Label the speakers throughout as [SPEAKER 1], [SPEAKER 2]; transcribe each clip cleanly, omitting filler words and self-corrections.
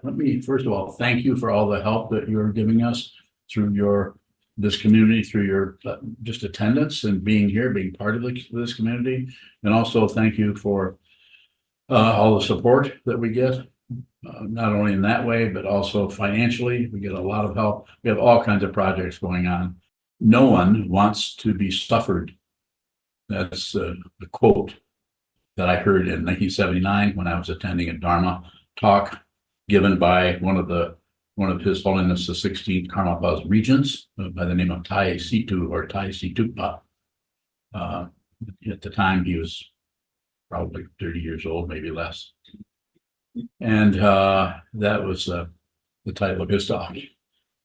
[SPEAKER 1] let me, first of all, thank you for all the help that you're giving us through this community, through your just attendance and being here, being part of this community. And also thank you for all the support that we get, not only in that way, but also financially. We get a lot of help. We have all kinds of projects going on. No one wants to be suffered. That's the quote that I heard in 1979 when I was attending a Dharma talk given by one of His Holiness the 16th Karmapa's regents by the name of Tai Situ or Tai Situpa. At the time, he was probably 30 years old, maybe less. And that was the title of his talk.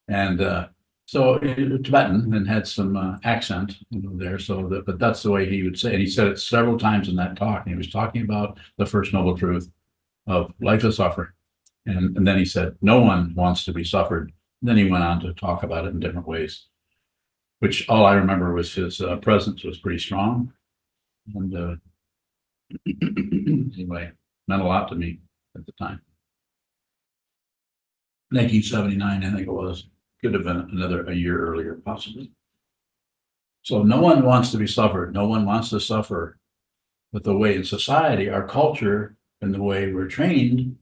[SPEAKER 1] And so Tibetan and had some accent there. But that's the way he would say it. He said it several times in that talk. And he was talking about the First Noble Truth of life is suffering. And then he said, no one wants to be suffered. And then he went on to talk about it in different ways, which all I remember was his presence was pretty strong. And anyway, meant a lot to me at the time. 1979, I think it was. Could have been a year earlier, possibly. So no one wants to be suffered. No one wants to suffer. But the way in society, our culture, and the way we're trained,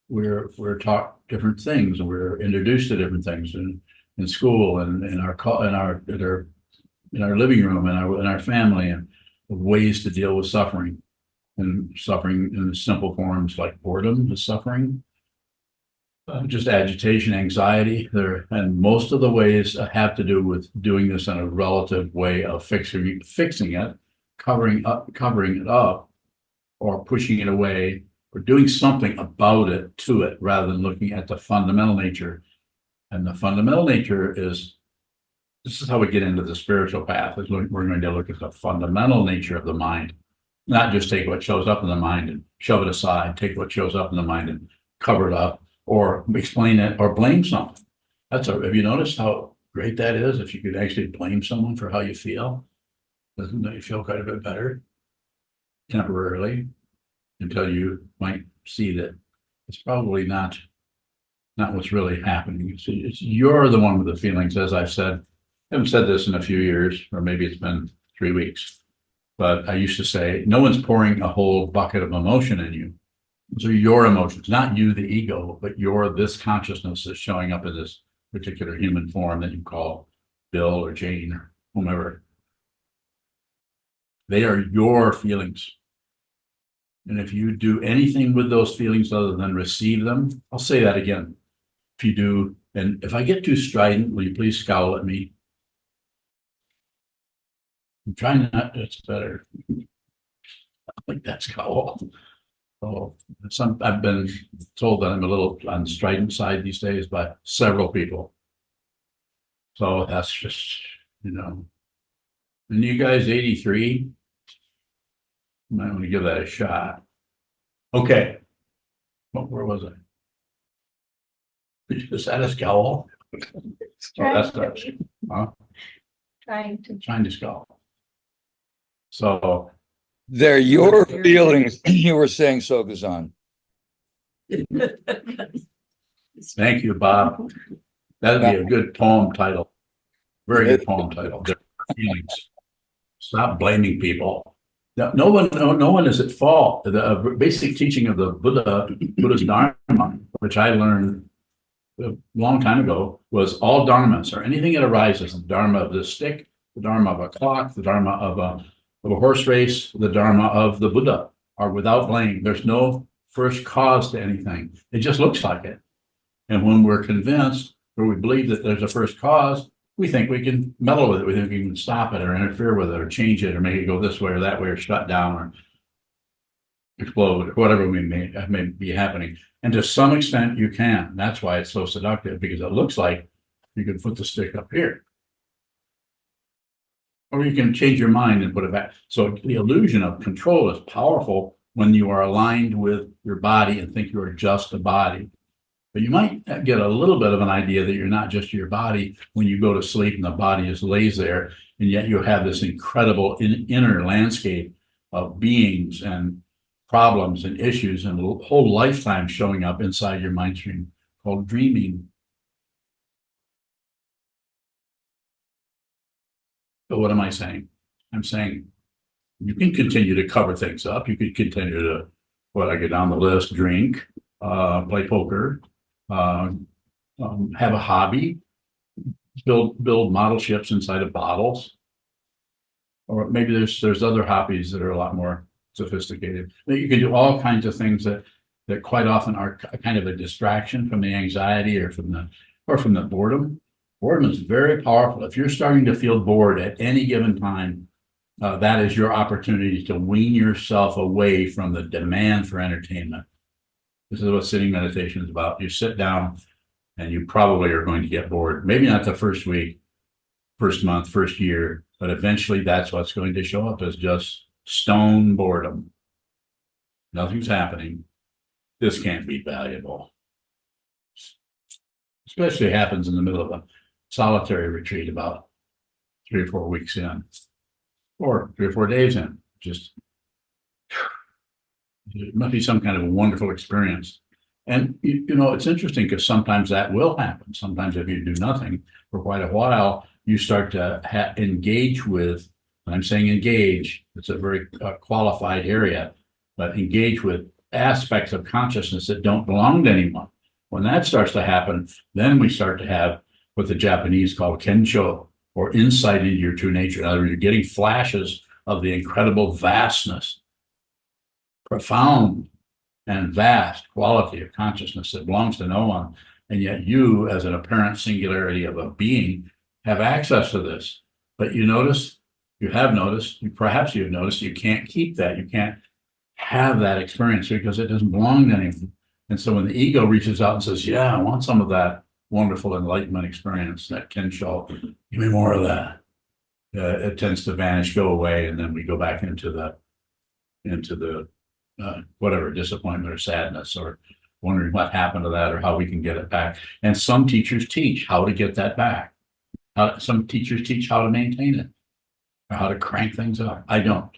[SPEAKER 1] we're taught different things, and we're introduced to different things in school and in our living room and in our family, and ways to deal with suffering. And suffering in simple forms like boredom is suffering. Just agitation, anxiety there, and most of the ways have to do with doing this in a relative way of fixing it, covering it up, or pushing it away, or doing something about it to it, rather than looking at the fundamental nature. And the fundamental nature is, this is how we get into the spiritual path. We're going to look at the fundamental nature of the mind, not just take what shows up in the mind and shove it aside, take what shows up in the mind and cover it up, or explain it, or blame something. Have you noticed how great that is? If you could actually blame someone for how you feel, doesn't that you feel quite a bit better temporarily, until you might see that it's probably not what's really happening. You're the one with the feelings, as I've said. I haven't said this in a few years, or maybe it's been 3 weeks, but I used to say, no one's pouring a whole bucket of emotion in you. So your emotions, not you, the ego, but this consciousness that's showing up in this particular human form that you call Bill or Jane or whomever. They are your feelings. And if you do anything with those feelings other than receive them, I'll say that again. If you do, and if I get too strident, will you please scowl at me? I'm trying not, it's better. I like that scowl. Oh, I've been told that I'm a little on the strident side these days by several people. So that's just, And you guys 83, you might want to give that a shot. Okay. Where was I? Is that a scowl? That's huh? Trying to scowl. So
[SPEAKER 2] they're your feelings, you were saying, Sokuzan.
[SPEAKER 1] Thank you, Bob. That'd be a good poem title. Very good poem title. Their feelings. Stop blaming people. No one is at fault. The basic teaching of the Buddha's Dharma, which I learned a long time ago, was all dharmas, or anything that arises, the dharma of this stick, the dharma of a clock, the dharma of a horse race, the dharma of the Buddha, are without blame. There's no first cause to anything. It just looks like it. And when we're convinced, or we believe that there's a first cause, we think we can meddle with it. We think we can stop it or interfere with it or change it or make it go this way or that way or shut down or explode or whatever may be happening. And to some extent you can. That's why it's so seductive, because it looks like you can put the stick up here. Or you can change your mind and put it back. So the illusion of control is powerful when you are aligned with your body and think you are just a body. But you might get a little bit of an idea that you're not just your body when you go to sleep and the body just lays there, and yet you have this incredible inner landscape of beings and problems and issues and a whole lifetime showing up inside your mind stream called dreaming. So what am I saying? I'm saying you can continue to cover things up. You could continue to, what I get down the list, drink, play poker, uh, have a hobby, build model ships inside of bottles. Or maybe there's other hobbies that are a lot more sophisticated. You can do all kinds of things that quite often are kind of a distraction from the anxiety or from the boredom. Boredom is very powerful. If you're starting to feel bored at any given time, that is your opportunity to wean yourself away from the demand for entertainment. This is what sitting meditation is about. You sit down and you probably are going to get bored. Maybe not the first week, first month, first year, but eventually that's what's going to show up as just stone boredom. Nothing's happening. This can't be valuable. Especially happens in the middle of a solitary retreat about 3 or 4 weeks in, or 3 or 4 days in. Just, it must be some kind of a wonderful experience. And, it's interesting because sometimes that will happen. Sometimes if you do nothing for quite a while, you start to engage with, and I'm saying engage, it's a very qualified area, but engage with aspects of consciousness that don't belong to anyone. When that starts to happen, then we start to have what the Japanese call kensho, or insight into your true nature. In other words, you're getting flashes of the incredible vastness, profound and vast quality of consciousness that belongs to no one. And yet you, as an apparent singularity of a being, have access to this. But perhaps you've noticed you can't keep that. You can't have that experience because it doesn't belong to anyone. And so when the ego reaches out and says, yeah, I want some of that wonderful enlightenment experience, that kensho, give me more of that. It tends to vanish, go away, and then we go back into the whatever, disappointment or sadness, or wondering what happened to that or how we can get it back. And some teachers teach how to get that back. Some teachers teach how to maintain it or how to crank things up. I don't.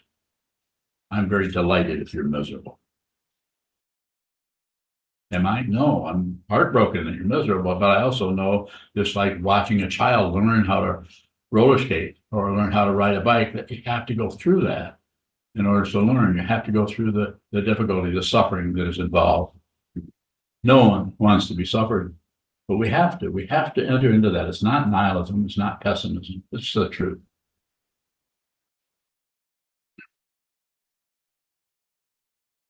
[SPEAKER 1] I'm very delighted if you're miserable. Am I? No, I'm heartbroken that you're miserable, but I also know, just like watching a child learn how to roller skate or learn how to ride a bike, that you have to go through that in order to learn. You have to go through the difficulty, the suffering that is involved. No one wants to be suffered, but we have to enter into that. It's not nihilism. It's not pessimism. It's the truth.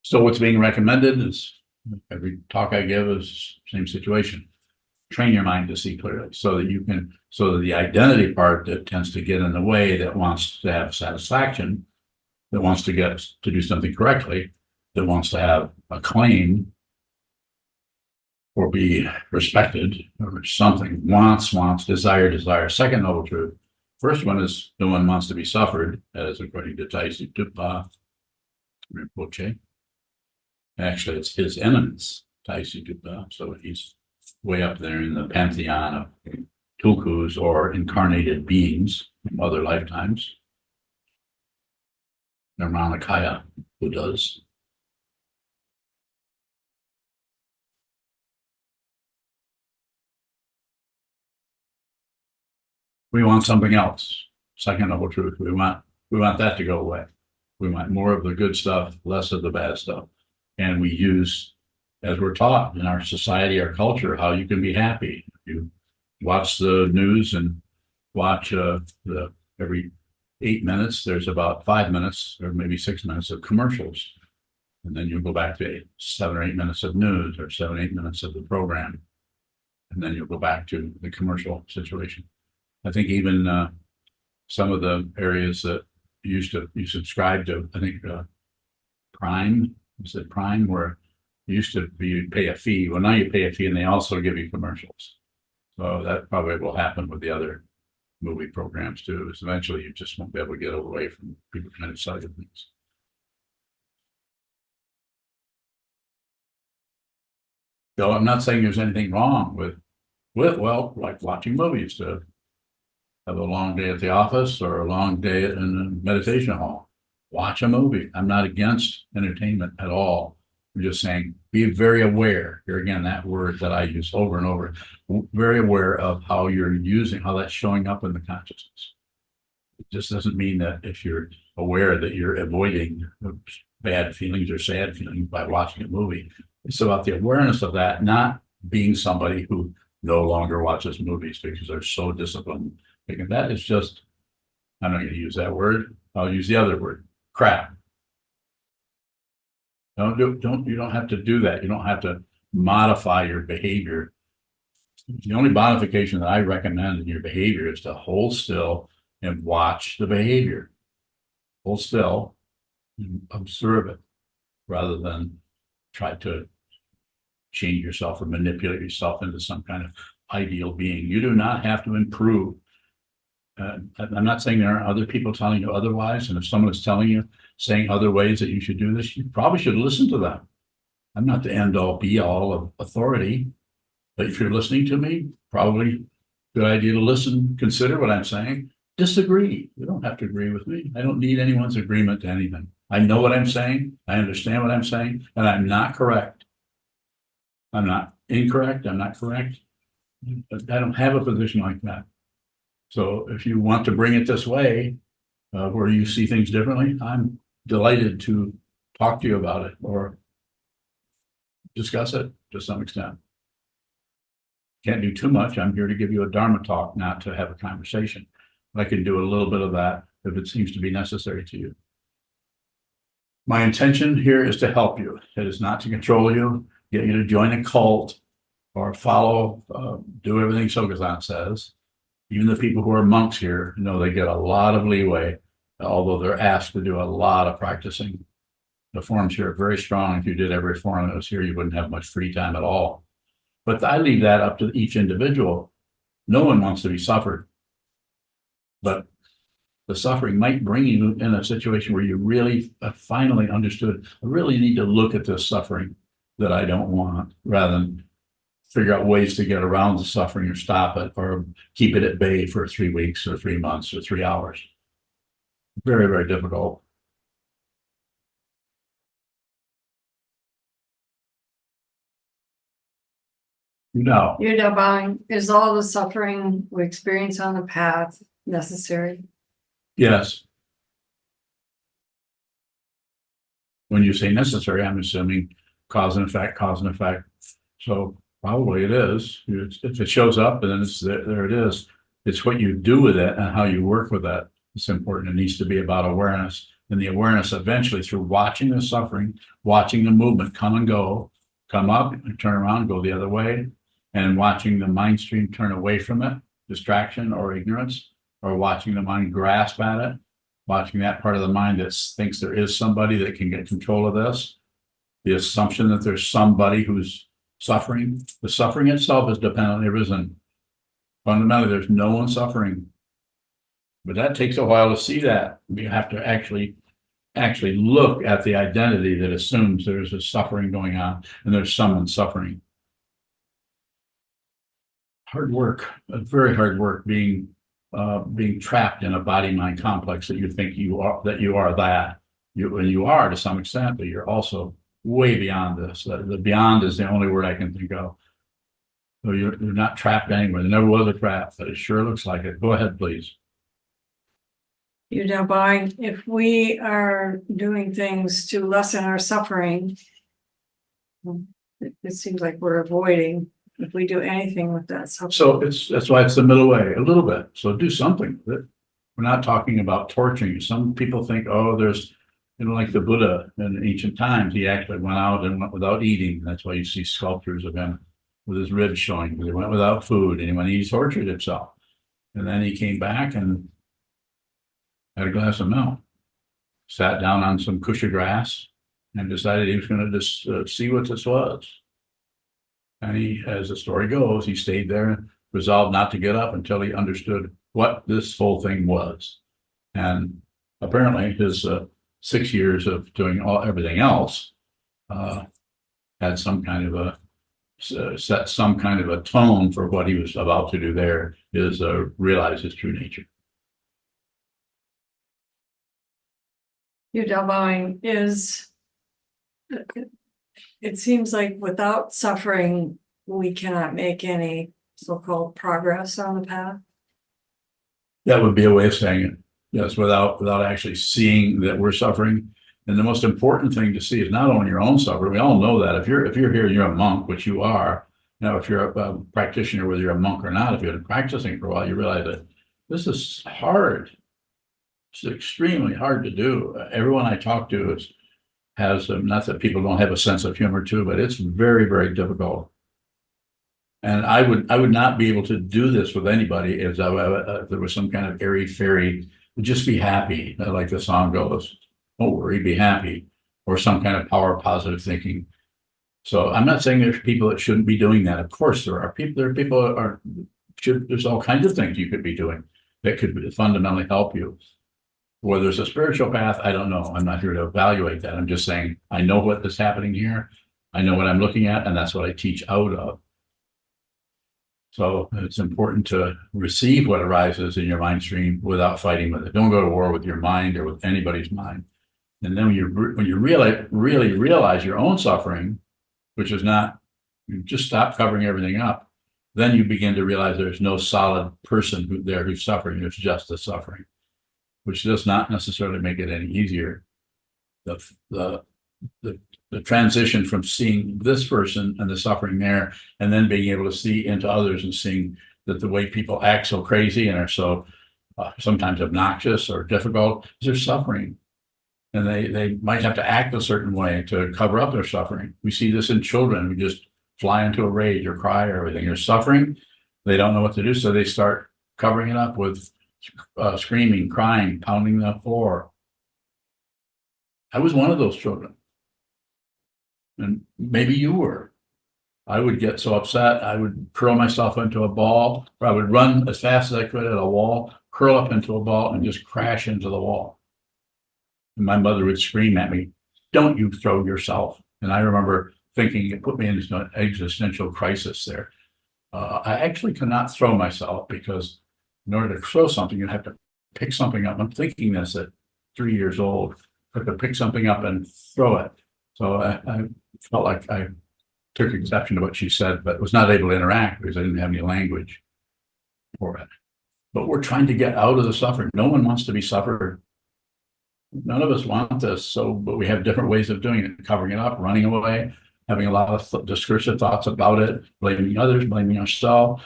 [SPEAKER 1] So what's being recommended is, every talk I give is same situation. Train your mind to see clearly so that the identity part that tends to get in the way, that wants to have satisfaction, that wants to get to do something correctly, that wants to have a claim or be respected or something, wants, desire. Second noble truth. First one is no one wants to be suffered, as according to Taisi Tupa Rinpoche. Actually, it's his eminence, Taisi Tupa. So he's way up there in the pantheon of tulkus, or incarnated beings from other lifetimes. Nirmanakaya Buddhas. We want something else. Second noble truth. We want that to go away. We want more of the good stuff, less of the bad stuff. And we use, as we're taught in our society, our culture, how you can be happy. You watch the news and watch every 8 minutes, there's about 5 minutes or maybe 6 minutes of commercials. And then you'll go back to 7 or 8 minutes of news, or 7 or 8 minutes of the program. And then you'll go back to the commercial situation. I think even some of the areas that you subscribe to, I think Prime, is it Prime, where it used to be you'd pay a fee. Well, now you pay a fee and they also give you commercials. So that probably will happen with the other movie programs too, is eventually you just won't be able to get away from people trying to sell you things. So I'm not saying there's anything wrong with like watching movies, to have a long day at the office or a long day in a meditation hall. Watch a movie. I'm not against entertainment at all. We're just saying, be very aware. Here again, that word that I use over and over, very aware of how you're using, how that's showing up in the consciousness. It just doesn't mean that if you're aware that you're avoiding bad feelings or sad feelings by watching a movie. It's about the awareness of that, not being somebody who no longer watches movies because they're so disciplined. Because that is just, I'm not going to use that word. I'll use the other word, crap. You don't have to do that. You don't have to modify your behavior. The only modification that I recommend in your behavior is to hold still and watch the behavior. Hold still and observe it rather than try to change yourself or manipulate yourself into some kind of ideal being. You do not have to improve. I'm not saying there aren't other people telling you otherwise. And if someone is telling you, saying other ways that you should do this, you probably should listen to them. I'm not the end all be all of authority, but if you're listening to me, probably good idea to listen, consider what I'm saying. Disagree. You don't have to agree with me. I don't need anyone's agreement to anything. I know what I'm saying. I understand what I'm saying, and I'm not correct. I'm not incorrect. I'm not correct. But I don't have a position like that. So if you want to bring it this way, where you see things differently, I'm delighted to talk to you about it or discuss it to some extent. Can't do too much. I'm here to give you a Dharma talk, not to have a conversation. I can do a little bit of that if it seems to be necessary to you. My intention here is to help you. It is not to control you, get you to join a cult or follow, do everything Sokuzan says. Even the people who are monks here know they get a lot of leeway, although they're asked to do a lot of practicing. The forms here are very strong. If you did every form that was here, you wouldn't have much free time at all. But I leave that up to each individual. No one wants to be suffered. But the suffering might bring you in a situation where you really finally understood, I really need to look at this suffering that I don't want, rather than figure out ways to get around the suffering or stop it or keep it at bay for 3 weeks or 3 months or 3 hours. Very, very difficult. No.
[SPEAKER 3] Is all the suffering we experience on the path necessary?
[SPEAKER 1] Yes. When you say necessary, I'm assuming cause and effect, cause and effect. So probably it is. If it shows up and then it's there it is. It's what you do with it and how you work with that. It's important. It needs to be about awareness. And the awareness eventually through watching the suffering, watching the movement come and go, come up and turn around, go the other way, and watching the mind stream turn away from it, distraction or ignorance, or watching the mind grasp at it, watching that part of the mind that thinks there is somebody that can get control of this, the assumption that there's somebody who's suffering. The suffering itself is dependently arisen. Fundamentally, there's no one suffering. But that takes a while to see that. You have to actually look at the identity that assumes there's a suffering going on and there's someone suffering. Hard work, very hard work being trapped in a body-mind complex that you think you are, and you are to some extent, but you're also way beyond this. The beyond is the only word I can think of. So you're not trapped anywhere. There never was a trap, but it sure looks like it. Go ahead, please.
[SPEAKER 3] If we are doing things to lessen our suffering, it seems like we're avoiding if we do anything with that suffering.
[SPEAKER 1] So that's why it's the middle way, a little bit. So do something with it. We're not talking about torturing you. Some people think, oh, there's, like the Buddha in ancient times, he actually went out and went without eating. That's why you see sculptures of him with his ribs showing. He went without food and he tortured himself. And then he came back and had a glass of milk, sat down on some kusha grass and decided he was going to just see what this was. And he, as the story goes, he stayed there and resolved not to get up until he understood what this whole thing was. And apparently his 6 years of doing everything else had some kind of set some kind of a tone for what he was about to do there, is realize his true nature.
[SPEAKER 3] Is It seems like without suffering, we cannot make any so-called progress on the path.
[SPEAKER 1] That would be a way of saying it. Yes, without actually seeing that we're suffering. And the most important thing to see is not only your own suffering. We all know that if you're here, and you're a monk, which you are. Now, if you're a practitioner, whether you're a monk or not, if you've been practicing for a while, you realize that this is hard. It's extremely hard to do. Everyone I talk to has, not that people don't have a sense of humor too, but it's very, very difficult. And I would not be able to do this with anybody if there was some kind of airy fairy, just be happy, like the song goes. Don't worry, be happy, or some kind of power positive thinking. So I'm not saying there's people that shouldn't be doing that. Of course, there are people that there's all kinds of things you could be doing that could fundamentally help you. Whether it's a spiritual path, I don't know. I'm not here to evaluate that. I'm just saying, I know what is happening here. I know what I'm looking at, and that's what I teach out of. So it's important to receive what arises in your mind stream without fighting with it. Don't go to war with your mind or with anybody's mind. And then when you really realize your own suffering, which is not, you just stop covering everything up, then you begin to realize there's no solid person who's suffering. There's just the suffering, which does not necessarily make it any easier. The transition from seeing this person and the suffering there, and then being able to see into others and seeing that the way people act so crazy and are so sometimes obnoxious or difficult is they're suffering. And they might have to act a certain way to cover up their suffering. We see this in children who just fly into a rage or cry or everything. They're suffering. They don't know what to do. So they start covering it up with screaming, crying, pounding the floor. I was one of those children. And maybe you were. I would get so upset, I would curl myself into a ball, or I would run as fast as I could at a wall, curl up into a ball, and just crash into the wall. And my mother would scream at me, "Don't you throw yourself." And I remember thinking it put me into an existential crisis there. I actually could not throw myself because in order to throw something, you have to pick something up. I'm thinking this at 3 years old. I could pick something up and throw it. So I felt like I took exception to what she said, but was not able to interact because I didn't have any language for it. But we're trying to get out of the suffering. No one wants to be suffered. None of us want this. But we have different ways of doing it, covering it up, running away, having a lot of discursive thoughts about it, blaming others, blaming ourselves.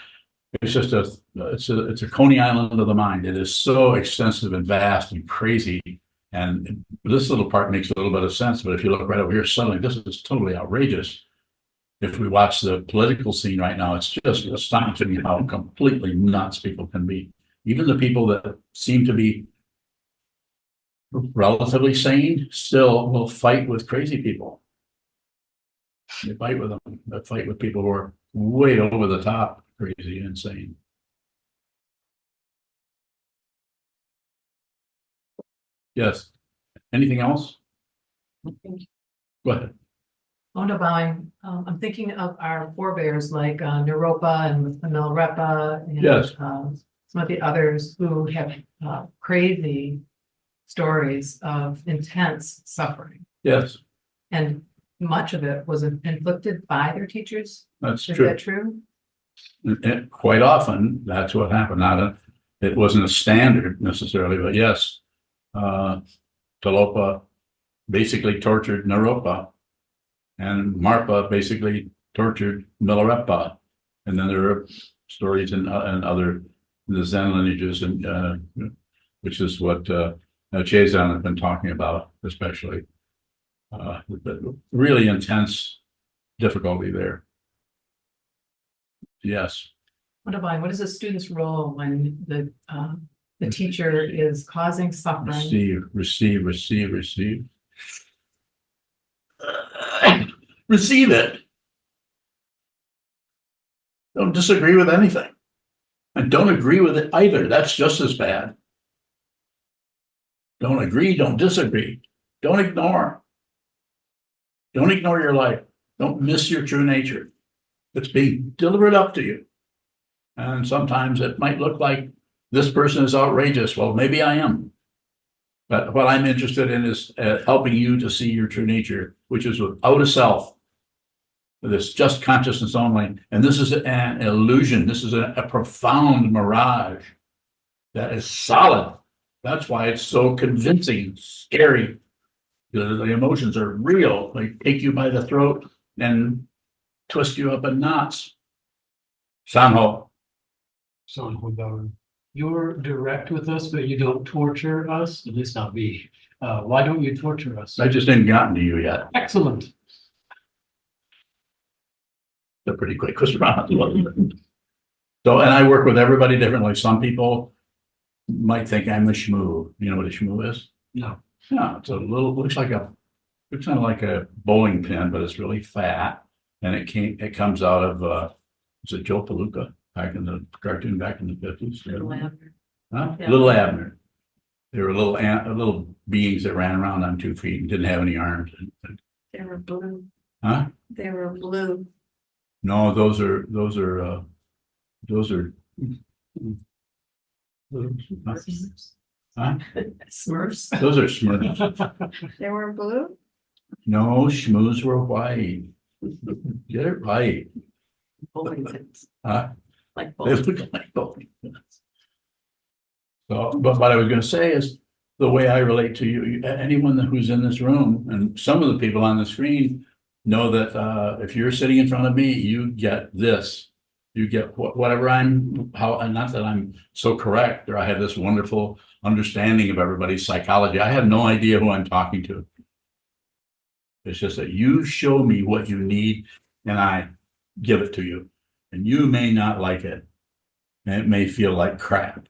[SPEAKER 1] It's just it's a Coney Island of the mind. It is so extensive and vast and crazy. And this little part makes a little bit of sense, but if you look right over here, suddenly this is totally outrageous. If we watch the political scene right now, it's just astonishing how completely nuts people can be. Even the people that seem to be relatively sane still will fight with crazy people. They fight with them. They fight with people who are way over the top, crazy and insane. Yes. Anything else? Go ahead.
[SPEAKER 4] I'm thinking of our forebears like Naropa and Milarepa and
[SPEAKER 1] Yes.
[SPEAKER 4] some of the others who have crazy stories of intense suffering.
[SPEAKER 1] Yes,
[SPEAKER 4] And much of it was inflicted by their teachers.
[SPEAKER 1] that's
[SPEAKER 4] Is
[SPEAKER 1] true.
[SPEAKER 4] that true?
[SPEAKER 1] And quite often, that's what happened. It wasn't a standard necessarily, but yes. Talopa basically tortured Naropa, and Marpa basically tortured Milarepa. And then there are stories in other the Zen lineages, and which is what Sokuzan has been talking about, especially. Really intense difficulty there. Yes.
[SPEAKER 4] What is a student's role when the teacher is causing suffering?
[SPEAKER 1] Receive. Receive it. Don't disagree with anything. And don't agree with it either. That's just as bad. Don't agree, don't disagree. Don't ignore. Don't ignore your life. Don't miss your true nature. It's being delivered up to you. And sometimes it might look like this person is outrageous. Well, maybe I am. But what I'm interested in is helping you to see your true nature, which is without a self. this just consciousness only. And this is an illusion. This is a profound mirage that is solid. That's why it's so convincing, scary. The emotions are real. They take you by the throat and twist you up in knots. Sanho.
[SPEAKER 5] You're direct with us, but you don't torture us, at least not me. Why don't you torture us?
[SPEAKER 1] I just ain't gotten to you yet.
[SPEAKER 5] Excellent.
[SPEAKER 1] They're pretty quick response. So, and I work with everybody differently. Some people might think I'm a shmoo. You know what a shmoo is?
[SPEAKER 5] No.
[SPEAKER 1] Yeah, it's a little, looks kind of like a bowling pin, but it's really fat. And it comes out of, is it Joe Palooka back in the cartoon back in the 50s?
[SPEAKER 3] Little Abner.
[SPEAKER 1] Huh?
[SPEAKER 3] Yeah.
[SPEAKER 1] Little Abner. They were little beings that ran around on 2 feet and didn't have any arms.
[SPEAKER 3] They were blue.
[SPEAKER 1] Huh?
[SPEAKER 3] They were blue.
[SPEAKER 1] No, those are. Huh?
[SPEAKER 3] Smurfs.
[SPEAKER 1] Those are Smurfs.
[SPEAKER 3] They were blue.
[SPEAKER 1] No, schmoos were white. Get it right.
[SPEAKER 3] Bowling pins.
[SPEAKER 1] Huh?
[SPEAKER 3] Like
[SPEAKER 1] They
[SPEAKER 3] bowling.
[SPEAKER 1] look like bowling pins. So, but what I was gonna say is, the way I relate to you, anyone who's in this room, and some of the people on the screen know that, if you're sitting in front of me, you get this. You get whatever and not that I'm so correct, or I have this wonderful understanding of everybody's psychology. I have no idea who I'm talking to. It's just that you show me what you need and I give it to you. And you may not like it. And it may feel like crap.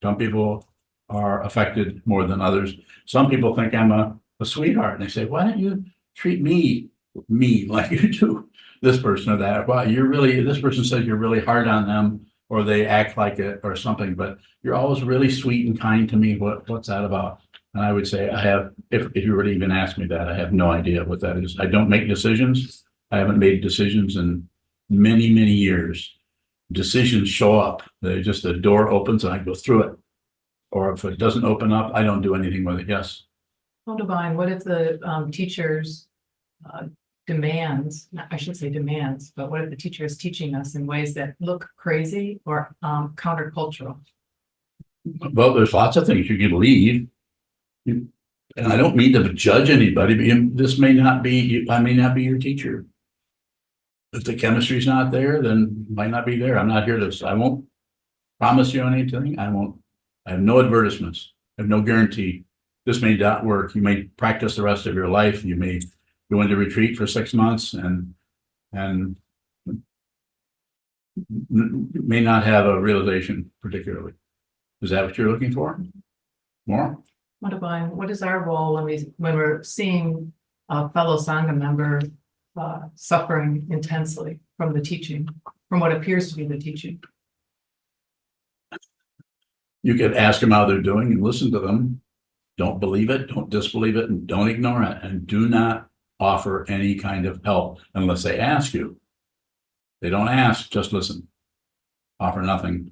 [SPEAKER 1] Some people are affected more than others. Some people think I'm a sweetheart and they say, why don't you treat me like you do this person or that? Well, this person says you're really hard on them, or they act like it or something, but you're always really sweet and kind to me. What's that about? And I would say if you were to even ask me that, I have no idea what that is. I don't make decisions. I haven't made decisions in many, many years. Decisions show up. The door opens and I go through it. Or if it doesn't open up, I don't do anything with it. Yes.
[SPEAKER 4] Well, Divine, what if the teacher's demands, I shouldn't say demands, but what if the teacher is teaching us in ways that look crazy or countercultural?
[SPEAKER 1] Well, there's lots of things you can leave. And I don't mean to judge anybody, but this may not be, I may not be your teacher. If the chemistry's not there, then it might not be there. I'm not here to, I won't promise you anything. I have no advertisements. I have no guarantee. This may not work. You may practice the rest of your life. You may go into retreat for 6 months and may not have a realization particularly. Is that what you're looking for? More?
[SPEAKER 4] Well, Divine, what is our role when we're seeing a fellow Sangha member suffering intensely from the teaching, from what appears to be the teaching?
[SPEAKER 1] You could ask them how they're doing and listen to them. Don't believe it, don't disbelieve it, and don't ignore it. And do not offer any kind of help unless they ask you. They don't ask, just listen. Offer nothing.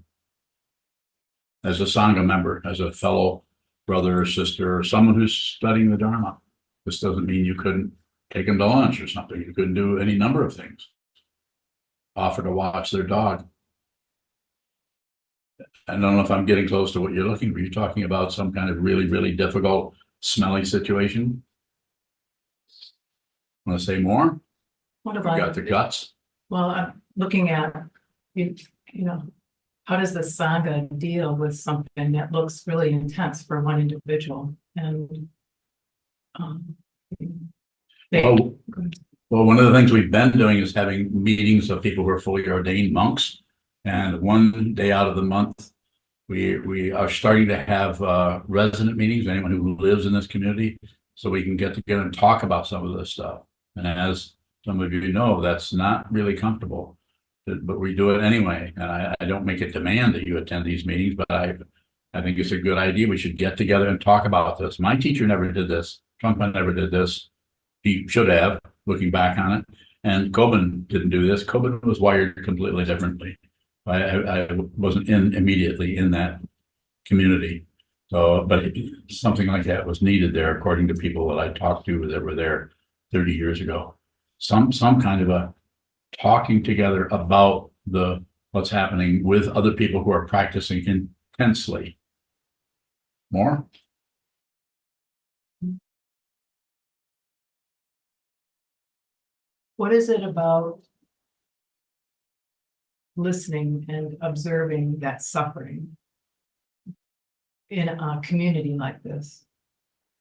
[SPEAKER 1] As a Sangha member, as a fellow brother or sister, or someone who's studying the Dharma, this doesn't mean you couldn't take them to lunch or something. You couldn't do any number of things. Offer to watch their dog. I don't know if I'm getting close to what you're looking for. You're talking about some kind of really, really difficult, smelly situation. Want to say more?
[SPEAKER 4] What
[SPEAKER 1] You
[SPEAKER 4] Divine?
[SPEAKER 1] got the guts.
[SPEAKER 4] Well, I'm looking at, you know, how does the Sangha deal with something that looks really intense for one individual? And
[SPEAKER 1] Oh, well, one of the things we've been doing is having meetings of people who are fully ordained monks. And one day out of the month, we are starting to have resident meetings, anyone who lives in this community, so we can get together and talk about some of this stuff. And as some of you know, that's not really comfortable, but we do it anyway. And I don't make a demand that you attend these meetings, but I think it's a good idea. We should get together and talk about this. My teacher never did this. Trungpa never did this. He should have, looking back on it. And Kobun didn't do this. Kobun was wired completely differently. I wasn't immediately in that community. So, but something like that was needed there, according to people that I talked to that were there 30 years ago. some kind of a talking together about what's happening with other people who are practicing intensely. More?
[SPEAKER 4] What is it about listening and observing that suffering in a community like this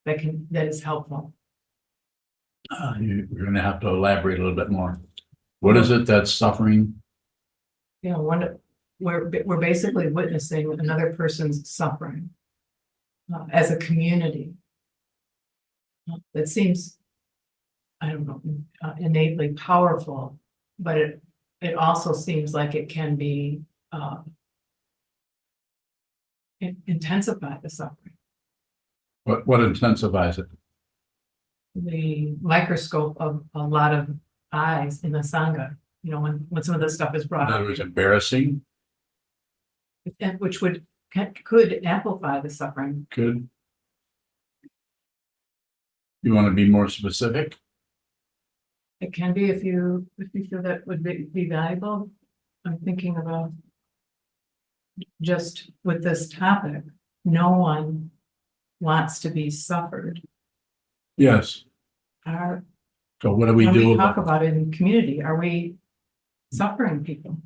[SPEAKER 4] that is helpful?
[SPEAKER 1] You're gonna have to elaborate a little bit more. What is it that's suffering?
[SPEAKER 4] You know, we're basically witnessing another person's suffering as a community. That seems, I don't know, innately powerful, but it also seems like it can be intensify the suffering.
[SPEAKER 1] What intensifies it?
[SPEAKER 4] The microscope of a lot of eyes in the Sangha, you know, when some of this stuff is
[SPEAKER 1] In
[SPEAKER 4] brought
[SPEAKER 1] other
[SPEAKER 4] up,
[SPEAKER 1] words, embarrassing,
[SPEAKER 4] which could amplify the suffering.
[SPEAKER 1] could. You want to be more specific?
[SPEAKER 4] It can be if you feel that would be valuable. I'm thinking about just with this topic, no one wants to be suffered.
[SPEAKER 1] Yes.
[SPEAKER 4] Are,
[SPEAKER 1] So what do we
[SPEAKER 4] when
[SPEAKER 1] do
[SPEAKER 4] we
[SPEAKER 1] about?
[SPEAKER 4] talk about it in community, are we suffering people?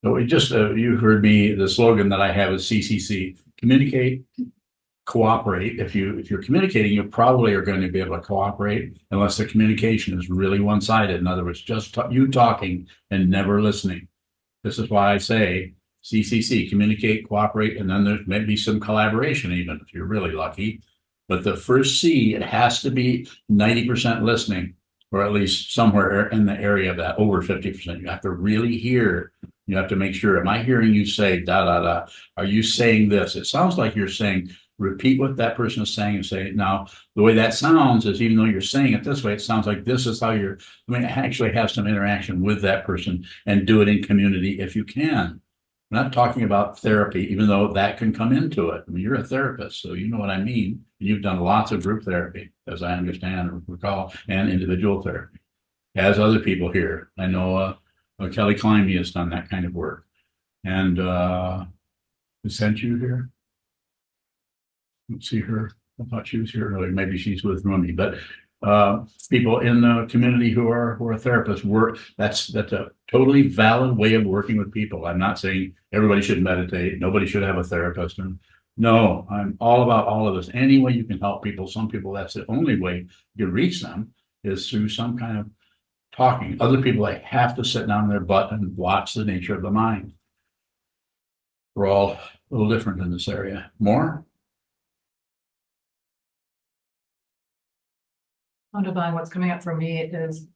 [SPEAKER 1] So we just, you heard me, the slogan that I have is CCC, communicate, cooperate. If you're communicating, you probably are going to be able to cooperate unless the communication is really one-sided. In other words, just you talking and never listening. This is why I say CCC, communicate, cooperate, and then there may be some collaboration even if you're really lucky. But the first C, it has to be 90% listening, or at least somewhere in the area of that, over 50%. You have to really hear. You have to make sure, am I hearing you say da, da, da? Are you saying this? It sounds like you're saying, repeat what that person is saying and say it. Now, the way that sounds is even though you're saying it this way, it sounds like this is how actually have some interaction with that person and do it in community if you can. I'm not talking about therapy, even though that can come into it. I mean, you're a therapist, so you know what I mean. You've done lots of group therapy, as I understand or recall, and individual therapy, as other people here. I know Kelly Climbey has done that kind of work. And who sent you here? Let's see her. I thought she was here earlier. Maybe she's with Rumi, but people in the community who are therapists work. That's a totally valid way of working with people. I'm not saying everybody should meditate. Nobody should have a therapist. And no, I'm all about all of this. Any way you can help people. Some people, that's the only way you reach them is through some kind of talking. Other people, like, have to sit down on their butt and watch the nature of the mind. We're all a little different in this area. More?
[SPEAKER 4] Divine, what's coming up for me is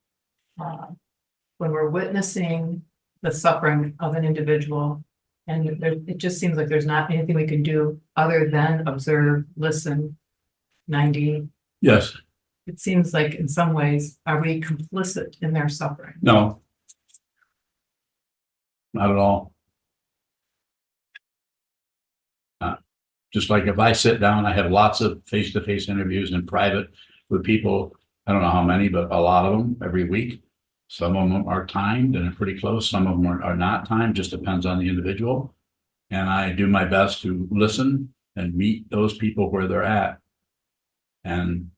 [SPEAKER 4] when we're witnessing the suffering of an individual, and it just seems like there's not anything we can do other than observe, listen. 90.
[SPEAKER 1] Yes.
[SPEAKER 4] It seems like in some ways, are we complicit in their suffering?
[SPEAKER 1] No. Not at all. Just like if I sit down, I have lots of face-to-face interviews in private with people. I don't know how many, but a lot of them every week. Some of them are timed and are pretty close. Some of them are not timed, just depends on the individual. And I do my best to listen and meet those people where they're at. And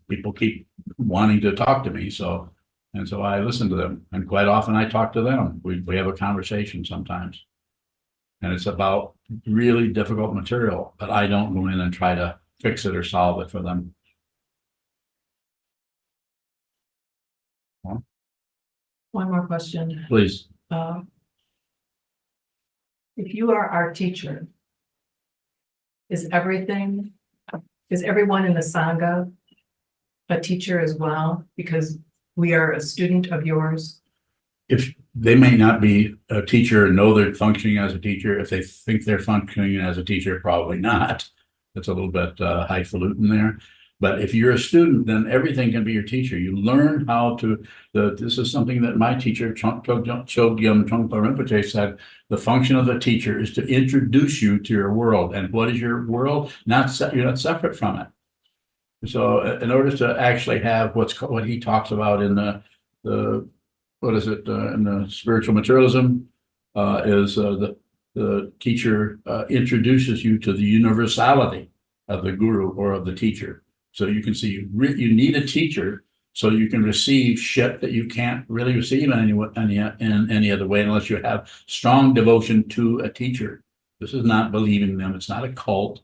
[SPEAKER 1] people keep wanting to talk to me. So I listen to them. And quite often I talk to them. We have a conversation sometimes. And it's about really difficult material, but I don't go in and try to fix it or solve it for them.
[SPEAKER 4] One more question.
[SPEAKER 1] Please.
[SPEAKER 4] If you are our teacher, is everyone in the Sangha a teacher as well? Because we are a student of yours.
[SPEAKER 1] If they may not be a teacher and know they're functioning as a teacher, if they think they're functioning as a teacher, probably not. It's a little bit highfalutin there. But if you're a student, then everything can be your teacher. You learn how to, this is something that my teacher, Chogyam Trungpa Rinpoche, said, the function of the teacher is to introduce you to your world. And what is your world? You're not separate from it. So in order to actually have what he talks about in the what is it, in the spiritual materialism, is the teacher introduces you to the universality of the guru or of the teacher. So you can see you need a teacher so you can receive shit that you can't really receive in any other way unless you have strong devotion to a teacher. This is not believing them. It's not a cult.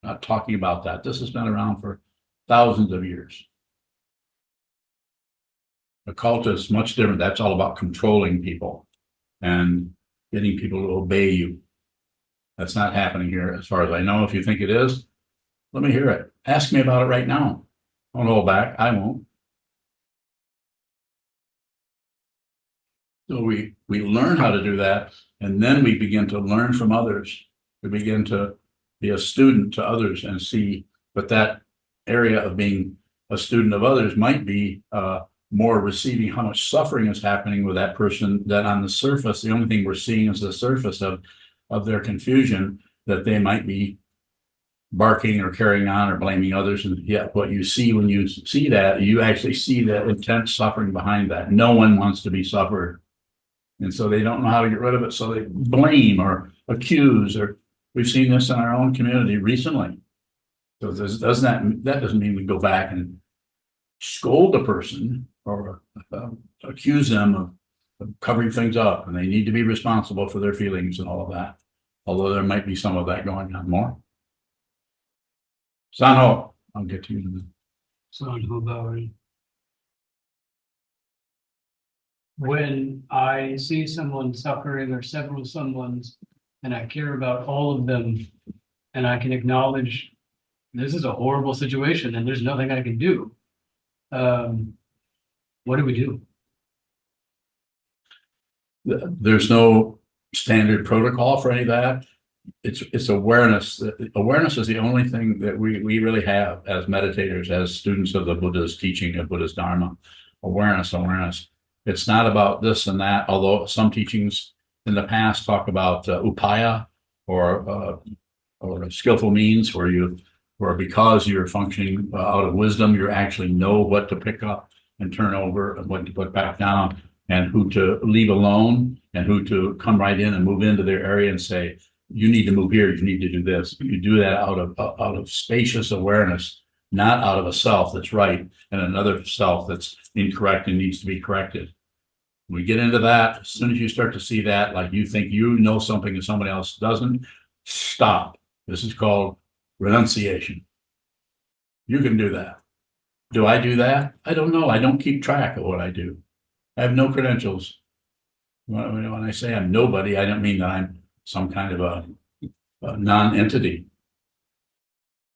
[SPEAKER 1] Not talking about that. This has been around for thousands of years. A cult is much different. That's all about controlling people and getting people to obey you. That's not happening here as far as I know. If you think it is, let me hear it. Ask me about it right now. Don't hold back. I won't. So we learn how to do that, and then we begin to learn from others. We begin to be a student to others and see, but that area of being a student of others might be more receiving how much suffering is happening with that person, that on the surface, the only thing we're seeing is the surface of their confusion, that they might be barking or carrying on or blaming others. And yet what you see when you see that, you actually see that intense suffering behind that. No one wants to be suffered. And so they don't know how to get rid of it. So they blame or accuse, or we've seen this in our own community recently. So that doesn't mean we go back and scold the person or accuse them of covering things up, and they need to be responsible for their feelings and all of that. Although there might be some of that going on more. Sanho, I'll get to you in a minute.
[SPEAKER 5] Sanho Bowing. When I see someone suffering or several someone's, and I care about all of them, and I can acknowledge this is a horrible situation and there's nothing I can do. What do we do?
[SPEAKER 1] There's no standard protocol for any of that. It's awareness. Awareness is the only thing that we really have as meditators, as students of the Buddha's teaching, of Buddha's Dharma. Awareness. It's not about this and that, although some teachings in the past talk about upaya or skillful means where because you're functioning out of wisdom, you actually know what to pick up and turn over and what to put back down, and who to leave alone and who to come right in and move into their area and say, you need to move here, you need to do this. You do that out of spacious awareness, not out of a self that's right and another self that's incorrect and needs to be corrected. We get into that, as soon as you start to see that, like you think you know something and somebody else doesn't, stop. This is called renunciation. You can do that. Do I do that? I don't know. I don't keep track of what I do. I have no credentials. When I say I'm nobody, I don't mean that I'm some kind of a non-entity.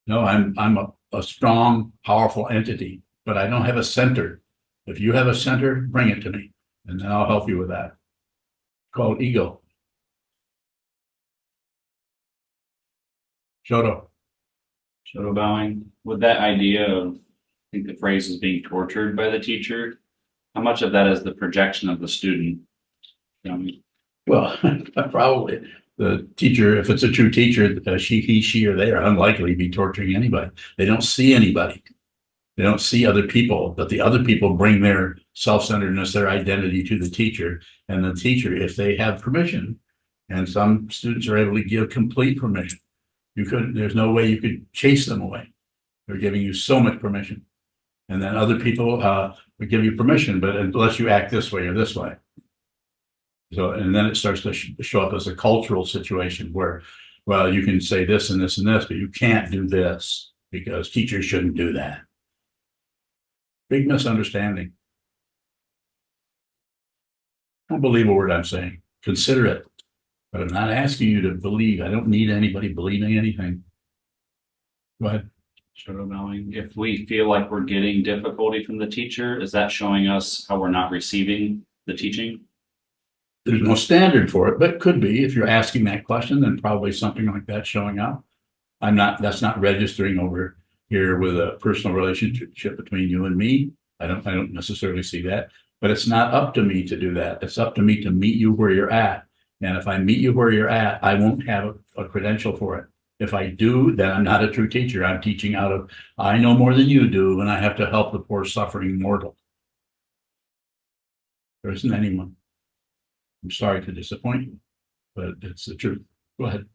[SPEAKER 1] No, I'm a strong, powerful entity, but I don't have a center. If you have a center, bring it to me, and then I'll help you with that. It's called ego. Shoto
[SPEAKER 6] bowing. With that idea of, I think the phrase is being tortured by the teacher, how much of that is the projection of the student?
[SPEAKER 1] Well, probably the teacher, if it's a true teacher, she, or they are unlikely to be torturing anybody. They don't see anybody. They don't see other people, but the other people bring their self-centeredness, their identity to the teacher. And the teacher, if they have permission, and some students are able to give complete permission, there's no way you could chase them away. They're giving you so much permission. And then other people would give you permission, but unless you act this way or this way. So, and then it starts to show up as a cultural situation where, well, you can say this and this and this, but you can't do this because teachers shouldn't do that. Big misunderstanding. Don't believe a word I'm saying. Consider it. But I'm not asking you to believe. I don't need anybody believing anything. Go ahead.
[SPEAKER 6] If we feel like we're getting difficulty from the teacher, is that showing us how we're not receiving the teaching?
[SPEAKER 1] There's no standard for it, but it could be. If you're asking that question, then probably something like that showing up. That's not registering over here with a personal relationship between you and me. I don't necessarily see that, but it's not up to me to do that. It's up to me to meet you where you're at. And if I meet you where you're at, I won't have a credential for it. If I do, then I'm not a true teacher. I'm teaching out of, I know more than you do, and I have to help the poor suffering mortal. There isn't anyone. I'm sorry to disappoint you, but it's the truth. Go ahead.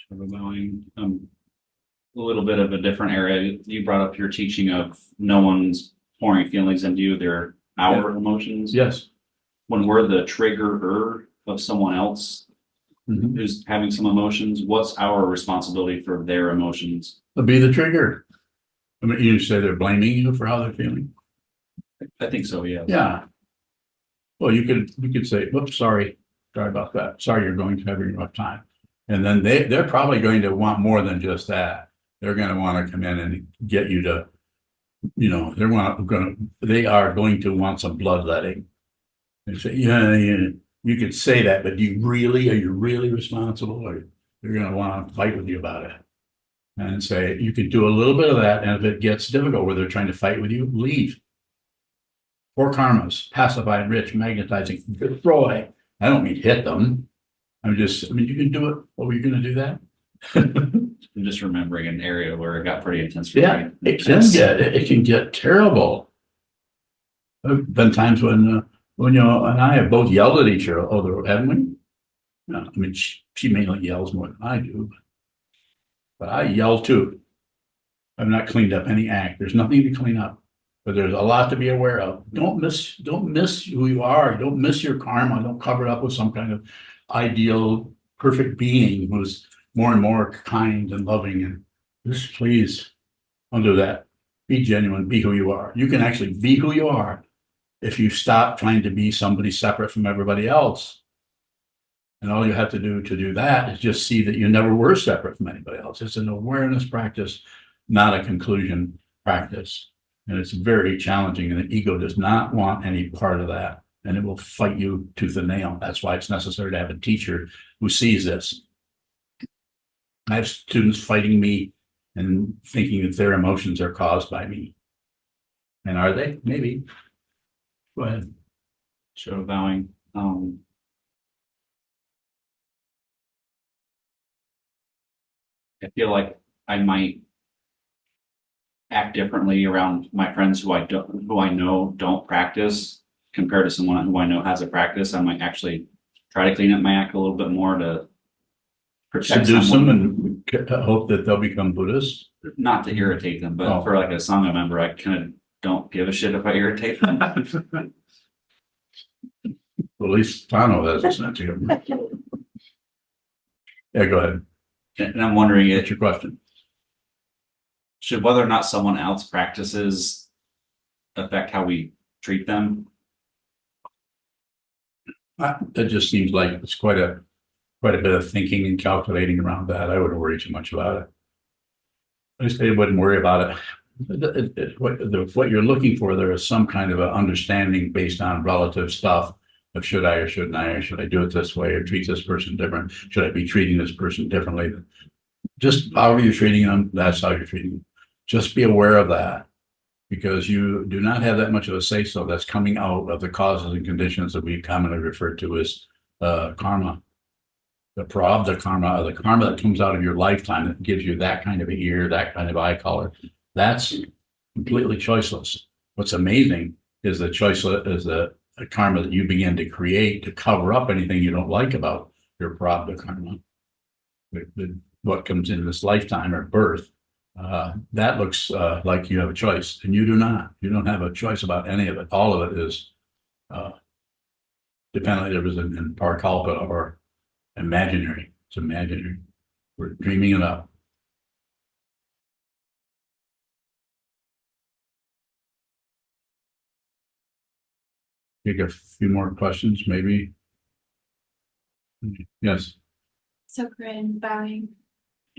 [SPEAKER 6] Sort of going, a little bit of a different area. You brought up your teaching of no one's pouring feelings into you. They're our emotions.
[SPEAKER 1] Yes.
[SPEAKER 6] When we're the triggerer of someone else
[SPEAKER 1] Mhm.
[SPEAKER 6] who's having some emotions, what's our responsibility for their emotions?
[SPEAKER 1] It'll be the trigger. I mean, you say they're blaming you for how they're feeling.
[SPEAKER 6] I think so, yeah.
[SPEAKER 1] Yeah. Well, you could say, whoops, sorry about that. Sorry, you're going to have a rough time. And then they're probably going to want more than just that. They're going to want to come in and get you to, they are going to want some bloodletting. And say, yeah, you could say that, but are you really responsible? Or they're going to want to fight with you about it. And say, you can do a little bit of that. And if it gets difficult where they're trying to fight with you, leave. Four karmas: pacify, enrich, magnetizing, destroy. I don't mean hit them. You can do it. Oh, were you going to do that?
[SPEAKER 6] I'm just remembering an area where it got pretty intense. For
[SPEAKER 1] Yeah,
[SPEAKER 6] me.
[SPEAKER 1] it can get terrible. There've been times when you and I have both yelled at each other, haven't we? No, I mean, she mainly yells more than I do, but I yell too. I've not cleaned up any act. There's nothing to clean up, but there's a lot to be aware of. Don't miss who you are. Don't miss your karma. Don't cover it up with some kind of ideal, perfect being who's more and more kind and loving. And just please don't do that. Be genuine. Be who you are. You can actually be who you are if you stop trying to be somebody separate from everybody else. And all you have to do that is just see that you never were separate from anybody else. It's an awareness practice, not a conclusion practice. And it's very challenging, and the ego does not want any part of that. And it will fight you tooth and nail. That's why it's necessary to have a teacher who sees this. I have students fighting me and thinking that their emotions are caused by me. And are they? Maybe. Go ahead.
[SPEAKER 6] Show vowing. I feel like I might act differently around my friends who I know don't practice compared to someone who I know has a practice. I might actually try to clean up my act a little bit more to protect
[SPEAKER 1] Seduce them
[SPEAKER 6] someone.
[SPEAKER 1] and hope that they'll become Buddhists.
[SPEAKER 6] Not to irritate them, but
[SPEAKER 1] Oh.
[SPEAKER 6] for like a Sangha member, I kind of don't give a shit if I irritate them.
[SPEAKER 1] Well, at least Tano has a sense of humor. Yeah, go ahead.
[SPEAKER 6] And I'm wondering,
[SPEAKER 1] What's your question?
[SPEAKER 6] should whether or not someone else practices affect how we treat them?
[SPEAKER 1] It just seems like it's quite a bit of thinking and calculating around that. I wouldn't worry too much about it. I just wouldn't worry about it. What you're looking for, there is some kind of an understanding based on relative stuff of should I or shouldn't I, or should I do it this way or treat this person different? Should I be treating this person differently? Just however you're treating them, that's how you're treating them. Just be aware of that, because you do not have that much of a say-so. That's coming out of the causes and conditions that we commonly refer to as karma. The prarabdha karma, the karma that comes out of your lifetime that gives you that kind of ear, that kind of eye color. That's completely choiceless. What's amazing is the karma that you begin to create to cover up anything you don't like about your prarabdha karma. What comes in this lifetime or birth, that looks like you have a choice, and you do not. You don't have a choice about any of it. All of it is dependent if it's in parakalpa or imaginary. It's imaginary. We're dreaming it up. Take a few more questions, maybe. Yes.
[SPEAKER 7] So, Corinne, bowing,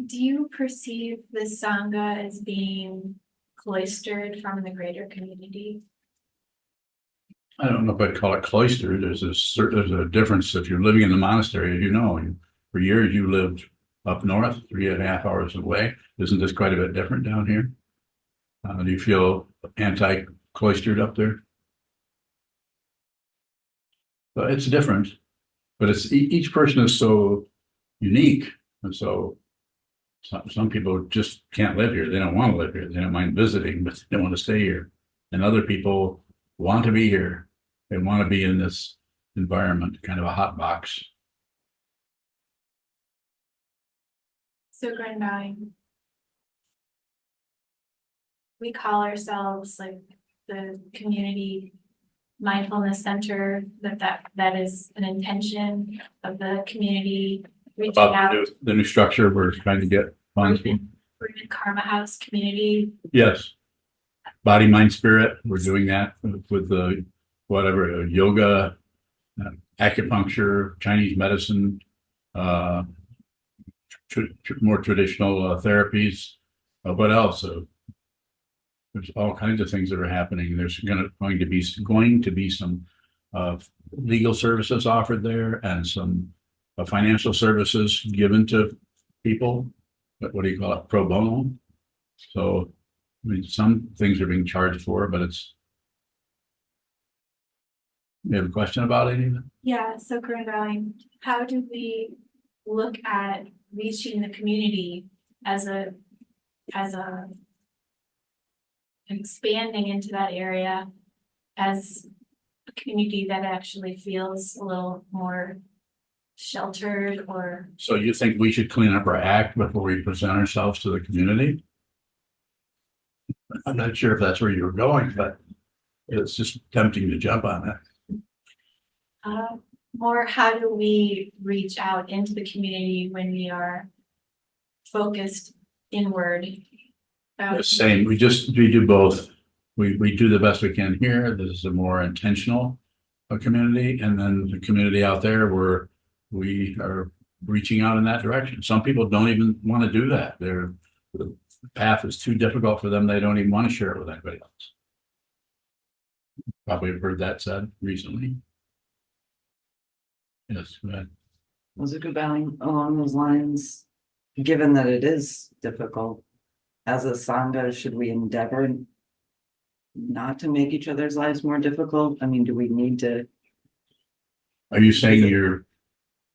[SPEAKER 7] do you perceive the Sangha as being cloistered from the greater community?
[SPEAKER 1] I don't know if I'd call it cloistered. There's a difference if you're living in the monastery, as you know. For years you lived up north, 3.5 hours away. Isn't this quite a bit different down here? Do you feel anti-cloistered up there? But it's different, but it's each person is so unique, and so some people just can't live here. They don't want to live here. They don't mind visiting, but they don't want to stay here. And other people want to be here. They want to be in this environment, kind of a hot box.
[SPEAKER 7] So Grand Valley. We call ourselves like the community mindfulness center, that is an intention of the community reaching
[SPEAKER 1] About
[SPEAKER 7] out.
[SPEAKER 1] the new structure we're trying to get funds for.
[SPEAKER 7] We're in Karma House community.
[SPEAKER 1] Yes. Body, mind, spirit. We're doing that with the whatever yoga, acupuncture, Chinese medicine, more traditional therapies. What else? There's all kinds of things that are happening. There's going to be some legal services offered there, and some financial services given to people. But what do you call it? Pro bono. So, I mean, some things are being charged for, but it's. You have a question about any of it?
[SPEAKER 7] Yeah, so Grand Valley, how do we look at reaching the community as a expanding into that area as a community that actually feels a little more sheltered? Or
[SPEAKER 1] So you think we should clean up our act before we present ourselves to the community? I'm not sure if that's where you were going, but it's just tempting to jump on that.
[SPEAKER 7] more how do we reach out into the community when we are focused inward?
[SPEAKER 1] The same, we do both. We do the best we can here. This is a more intentional community, and then the community out there where we are reaching out in that direction. Some people don't even want to do that. The path is too difficult for them. They don't even want to share it with anybody else. Probably have heard that said recently. Yes, go ahead.
[SPEAKER 8] Was it going along those lines? Given that it is difficult, as a Sangha, should we endeavor not to make each other's lives more difficult? I mean, do we need to?
[SPEAKER 1] Are you saying you're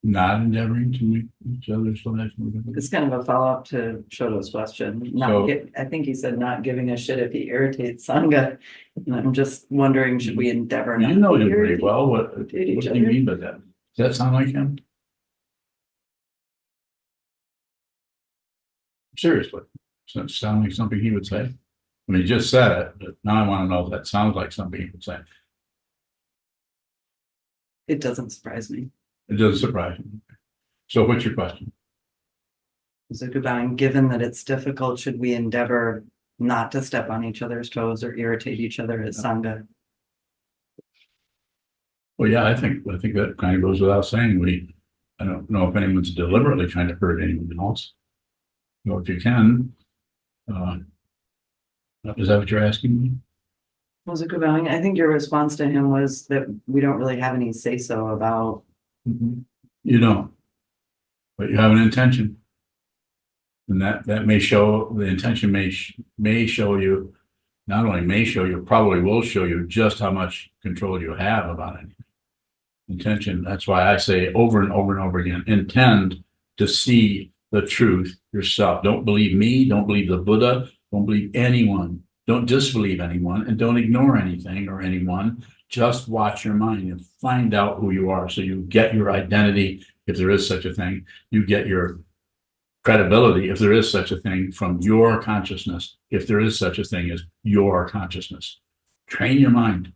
[SPEAKER 1] not endeavoring to make each other's lives more difficult?
[SPEAKER 8] It's kind of a follow-up to Shoto's question. I think he said not giving a shit if he irritates Sangha. And I'm just wondering, should we endeavor not
[SPEAKER 1] You know
[SPEAKER 8] to
[SPEAKER 1] him pretty
[SPEAKER 8] irritate
[SPEAKER 1] well. What do
[SPEAKER 8] each
[SPEAKER 1] you
[SPEAKER 8] other?
[SPEAKER 1] mean by that? Does that sound like him? Seriously, does that sound like something he would say? I mean, he just said it, but now I want to know if that sounds like something he would say.
[SPEAKER 8] It doesn't surprise me.
[SPEAKER 1] It doesn't surprise me. So what's your question?
[SPEAKER 8] So goodbye. Given that it's difficult, should we endeavor not to step on each other's toes or irritate each other as Sangha?
[SPEAKER 1] Well, yeah, I think that kind of goes without saying. I don't know if anyone's deliberately trying to hurt anyone else. Well, if you can, is that what you're asking me?
[SPEAKER 8] Was it goodbye? I think your response to him was that we don't really have any say-so about.
[SPEAKER 1] You don't, but you have an intention. And that may show, the intention may show you, not only may show you, probably will show you just how much control you have about anything. Intention, that's why I say over and over and over again, intend to see the truth yourself. Don't believe me, don't believe the Buddha, don't believe anyone. Don't disbelieve anyone, and don't ignore anything or anyone. Just watch your mind and find out who you are. So you get your identity, if there is such a thing. You get your credibility, if there is such a thing, from your consciousness, if there is such a thing as your consciousness. Train your mind.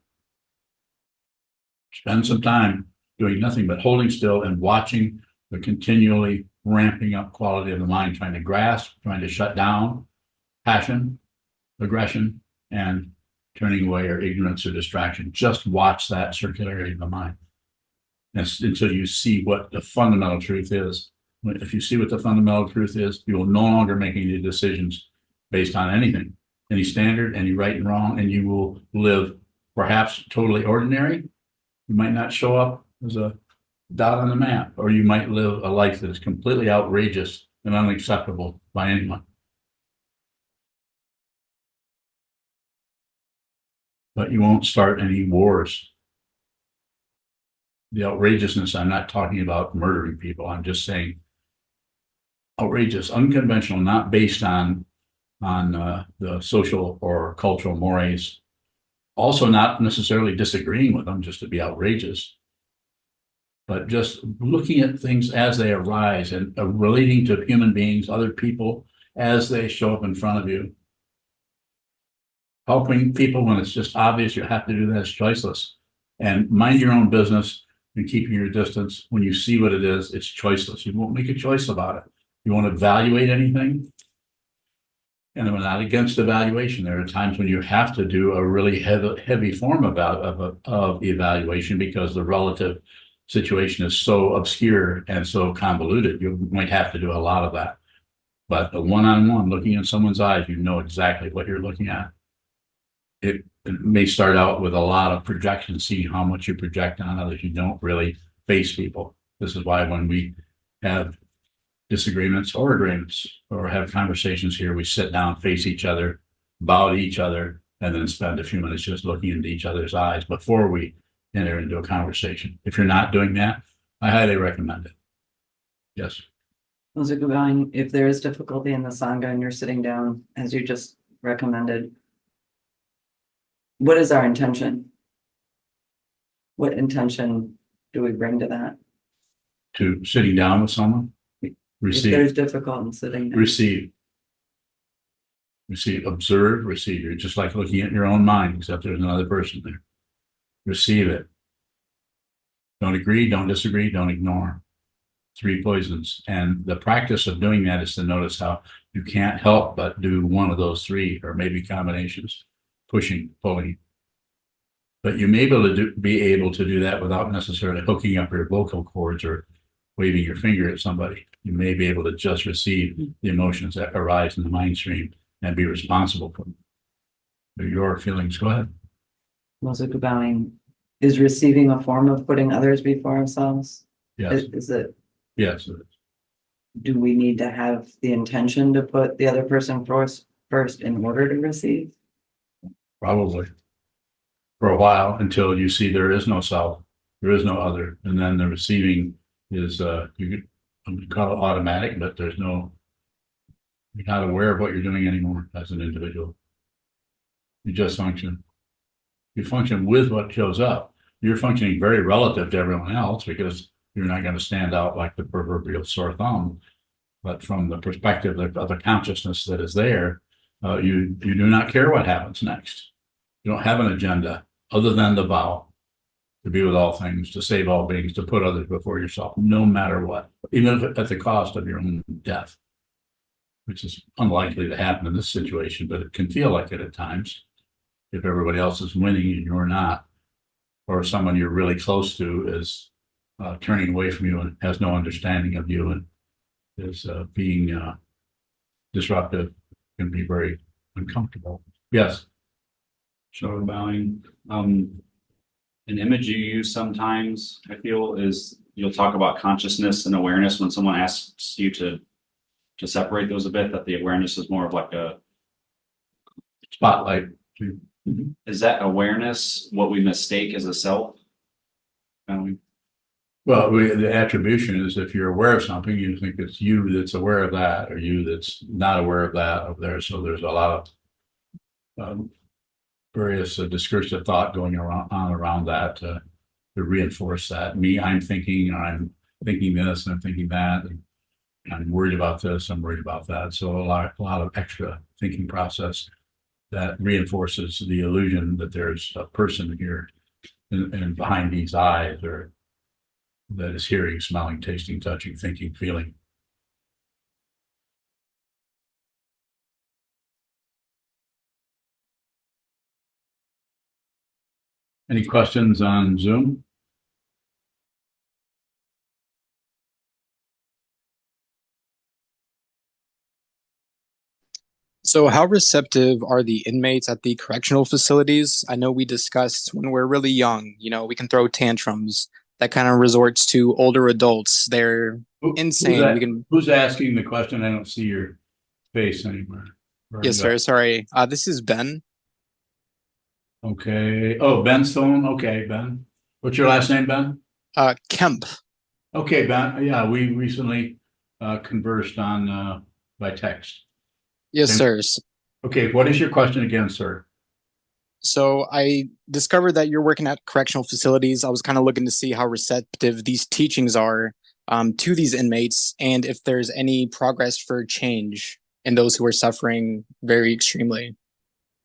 [SPEAKER 1] Spend some time doing nothing but holding still and watching the continually ramping up quality of the mind, trying to grasp, trying to shut down passion, aggression, and turning away or ignorance or distraction. Just watch that circularity of the mind until you see what the fundamental truth is. If you see what the fundamental truth is, you will no longer make any decisions based on anything, any standard, any right and wrong, and you will live perhaps totally ordinary. You might not show up as a dot on the map, or you might live a life that is completely outrageous and unacceptable by anyone. but you won't start any wars. The outrageousness, I'm not talking about murdering people. I'm just saying outrageous, unconventional, not based on the social or cultural mores. Also not necessarily disagreeing with them, just to be outrageous, but just looking at things as they arise and relating to human beings, other people, as they show up in front of you. Helping people when it's just obvious you have to do that is choiceless. And mind your own business and keeping your distance. When you see what it is, it's choiceless. You won't make a choice about it. You won't evaluate anything. And I'm not against evaluation. There are times when you have to do a really heavy form of evaluation because the relative situation is so obscure and so convoluted. You might have to do a lot of that. But the one-on-one, looking in someone's eyes, you know exactly what you're looking at. It may start out with a lot of projection, see how much you project on others. You don't really face people. This is why when we have disagreements or agreements or have conversations here, we sit down, face each other, bow to each other, and then spend a few minutes just looking into each other's eyes before we enter into a conversation. If you're not doing that, I highly recommend it. Yes.
[SPEAKER 8] Sokuzan, if there is difficulty in the Sangha and you're sitting down, as you just recommended, what is our intention? What intention do we bring to that?
[SPEAKER 1] To sitting down with someone,
[SPEAKER 8] If
[SPEAKER 1] receive,
[SPEAKER 8] there's difficult in sitting down.
[SPEAKER 1] receive, observe, receive. You're just like looking at your own mind, except there's another person there. Receive it. Don't agree, don't disagree, don't ignore. 3 poisons. And the practice of doing that is to notice how you can't help but do one of those 3, or maybe combinations, pushing, pulling. But you may be able to do that without necessarily hooking up your vocal cords or waving your finger at somebody. You may be able to just receive the emotions that arise in the mind stream and be responsible for them. They're your feelings. Go ahead.
[SPEAKER 8] Sokuzan, is receiving a form of putting others before ourselves?
[SPEAKER 1] Yes.
[SPEAKER 8] Is it,
[SPEAKER 1] Yes.
[SPEAKER 8] do we need to have the intention to put the other person first in order to receive?
[SPEAKER 1] Probably. For a while, until you see there is no self, there is no other, and then the receiving is you could call it automatic, but you're not aware of what you're doing anymore as an individual. You just function. You function with what shows up. You're functioning very relative to everyone else because you're not going to stand out like the proverbial sore thumb. But from the perspective of the consciousness that is there, you do not care what happens next. You don't have an agenda other than the vow to be with all things, to save all beings, to put others before yourself, no matter what, even if at the cost of your own death, which is unlikely to happen in this situation, but it can feel like it at times if everybody else is winning and you're not, or someone you're really close to is turning away from you and has no understanding of you and is being disruptive, can be very uncomfortable. Yes.
[SPEAKER 6] Shoulder bowing. An image you use sometimes, I feel, is you'll talk about consciousness and awareness when someone asks you to separate those a bit, that the awareness is more of like a
[SPEAKER 1] Spotlight.
[SPEAKER 6] Is that awareness what we mistake as a self?
[SPEAKER 1] Well, the attribution is if you're aware of something, you think it's you that's aware of that, or you that's not aware of that over there. So there's a lot of various discursive thought going around that to reinforce that. I'm thinking this, and I'm thinking that, and I'm worried about this, I'm worried about that. So a lot of extra thinking process that reinforces the illusion that there's a person here and behind these eyes, or that is hearing, smelling, tasting, touching, thinking, feeling. Any questions on Zoom?
[SPEAKER 9] So how receptive are the inmates at the correctional facilities? I know we discussed when we're really young, we can throw tantrums. That kind of resorts to older adults. They're insane.
[SPEAKER 1] Who's asking the question? I don't see your face anywhere.
[SPEAKER 9] Yes, sir. Sorry. This is Ben.
[SPEAKER 1] Okay. Oh, Ben Stone. Okay, Ben. What's your last name, Ben?
[SPEAKER 9] Kemp.
[SPEAKER 1] Okay, Ben. Yeah, we recently conversed on by text.
[SPEAKER 9] Yes,
[SPEAKER 1] Same.
[SPEAKER 9] sir.
[SPEAKER 1] Okay, what is your question again, sir?
[SPEAKER 9] So I discovered that you're working at correctional facilities. I was kind of looking to see how receptive these teachings are to these inmates and if there's any progress for change in those who are suffering very extremely.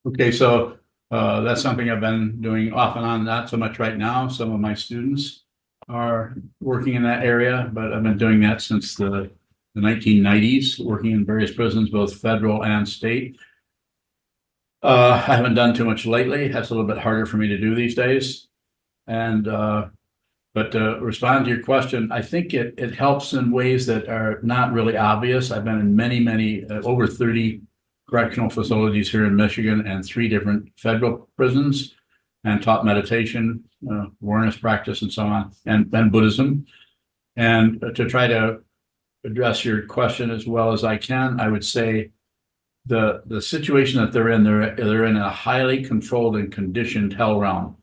[SPEAKER 1] Okay, so that's something I've been doing off and on, not so much right now. Some of my students are working in that area, but I've been doing that since the 1990s, working in various prisons, both federal and state. I haven't done too much lately. That's a little bit harder for me to do these days. And but to respond to your question, I think it helps in ways that are not really obvious. I've been in many over 30 correctional facilities here in Michigan and 3 different federal prisons, and taught meditation, awareness practice, and so on, and Buddhism. And to try to address your question as well as I can, I would say the situation that they're in a highly controlled and conditioned hell realm.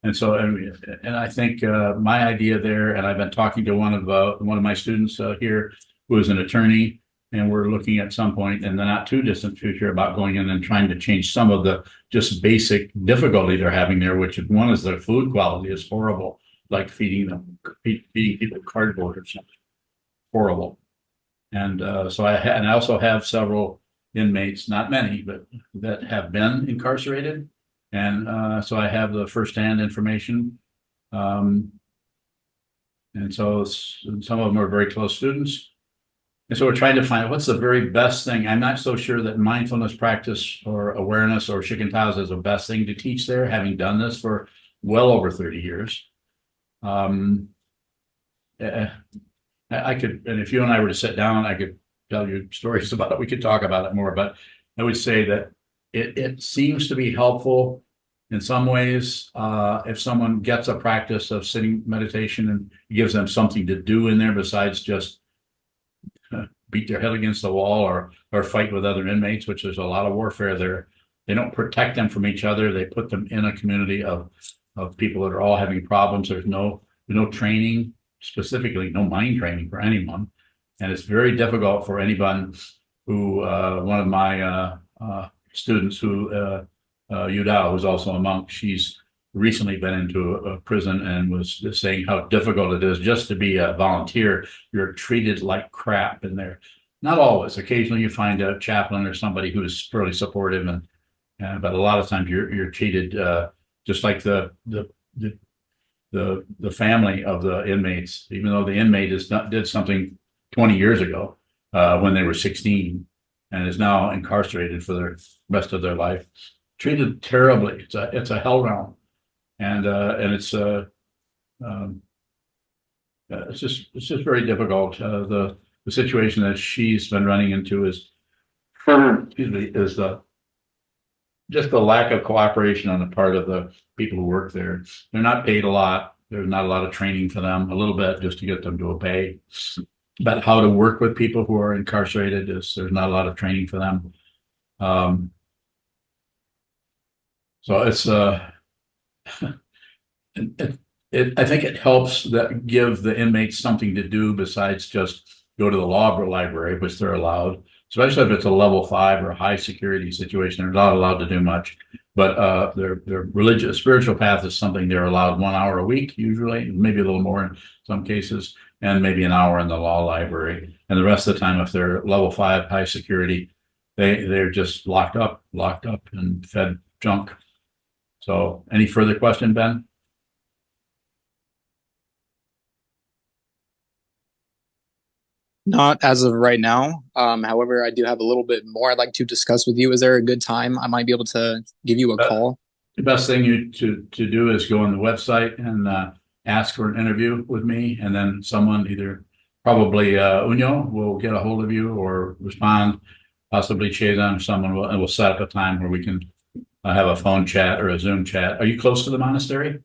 [SPEAKER 1] And so, and I think my idea there, and I've been talking to one of my students here, who is an attorney, and we're looking at some point in the not too distant future about going in and trying to change some of the just basic difficulty they're having there. Which one is their food quality is horrible, like feeding people cardboard or something, horrible. And so I also have several inmates, not many, but that have been incarcerated. And so I have the firsthand information. And so some of them are very close students. And so we're trying to find what's the very best thing. I'm not so sure that mindfulness practice or awareness or shikantaza is the best thing to teach there, having done this for well over 30 years. I could, and if you and I were to sit down, I could tell you stories about it. We could talk about it more, but I would say that it seems to be helpful in some ways if someone gets a practice of sitting meditation and gives them something to do in there besides just beat their head against the wall or fight with other inmates, which there's a lot of warfare there. They don't protect them from each other. They put them in a community of people that are all having problems. There's no training, specifically no mind training for anyone. And it's very difficult for anyone who, one of my students who, Yudao, who's also a monk, she's recently been into a prison and was just saying how difficult it is just to be a volunteer. You're treated like crap in there. Not always. Occasionally you find a chaplain or somebody who's fairly supportive, but a lot of times you're treated just like the family of the inmates, even though the inmate did something 20 years ago when they were 16 and is now incarcerated for the rest of their life. Treated terribly. It's a hell realm. And it's just very difficult. The situation that she's been running into is just the lack of cooperation on the part of the people who work there. They're not paid a lot. There's not a lot of training for them, a little bit just to get them to obey. But how to work with people who are incarcerated there's not a lot of training for them. So it's I think it helps that give the inmates something to do besides just go to the law library, which they're allowed, especially if it's a level 5 or a high security situation. They're not allowed to do much, but their religious spiritual path is something they're allowed 1 hour a week, usually, maybe a little more in some cases, and maybe an hour in the law library. And the rest of the time, if they're level 5 high security, they're just locked up and fed junk. So any further question, Ben?
[SPEAKER 9] Not as of right now. However, I do have a little bit more I'd like to discuss with you. Is there a good time I might be able to give you a call?
[SPEAKER 1] The best thing to do is go on the website and ask for an interview with me, and then someone, either probably Unyo, will get a hold of you or respond, possibly Chazan or someone will, and we'll set up a time where we can have a phone chat or a Zoom chat. Are you close to the monastery?